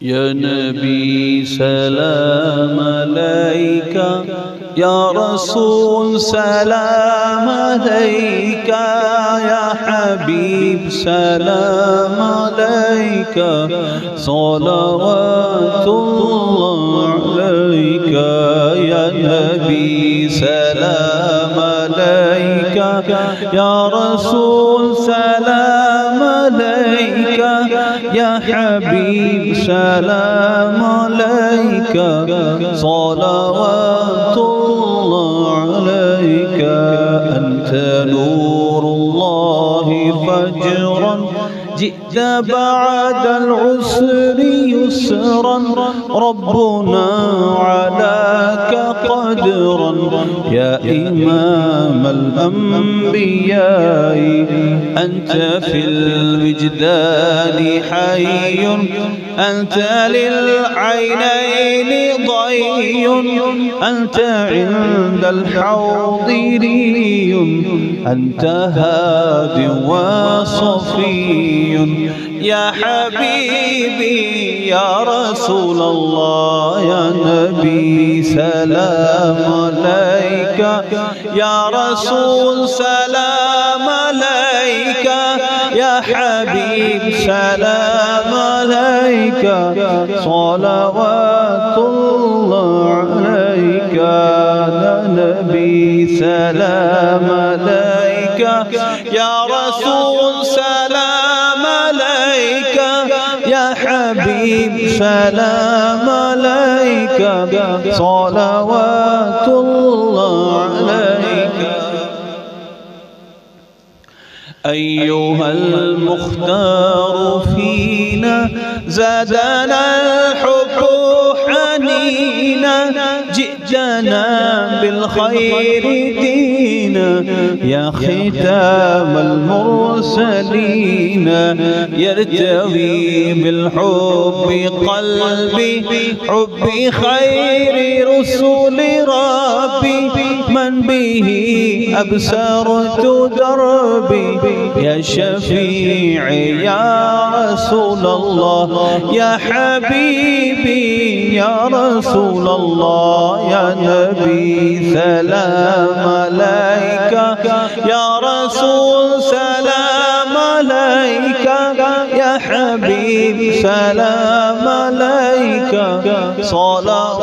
يا نبي سلام عليك، يا رسول سلام عليك، يا حبيب سلام عليك، صلوات الله عليك. يا نبي سلام عليك، يا رسول سلام عليك، يا حبيب سلام عليك، صلوات الله عليك. أنت نور الله فجرا، جئت بعد العسر يسرا، ربنا علاك قدرا. يا إمام الأنبياء أنت في الوجدان حي، أنت للعينين ضي، أنت عند الحوض ري، أنت هاد وصفي. يا حبيبي يا رسول الله، يا نبي سلام عليك، يا رسول سلام عليك، يا حبيب سلام عليك، صلوات الله عليك. يا نبي سلام عليك، يا رسول سلام عليك، يا حبيب سلام عليك، صلوات الله عليك. أيها المختار فينا زادنا الحب حنينا، جئتنا بالخير دينا، يا ختام المرسلين. يرتوي بالحب قلبي، حب خير رسول ربي، من به أبصرت دربي. يا شفيعي يا رسول الله، يا حبيبي يا رسول الله. يا نبي سلام عليك، يا رسول سلام عليك، يا حبيب سلام عليك، صلاة